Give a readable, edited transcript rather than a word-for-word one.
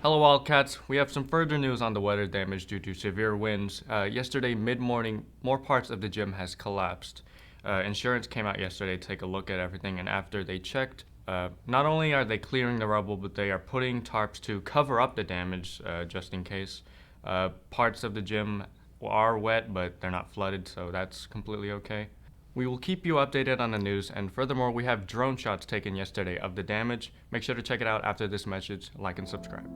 Hello Wildcats, we have some further news on the weather damage due to severe winds. Yesterday mid-morning, more parts of the gym has collapsed. Insurance came out yesterday to take a look at everything, and after they checked, not only are they clearing the rubble, but they are putting tarps to cover up the damage just in case. Parts of the gym are wet, but they're not flooded, so that's completely okay. We will keep you updated on the news, and furthermore, we have drone shots taken yesterday of the damage. Make sure to check it out after this message, like and subscribe.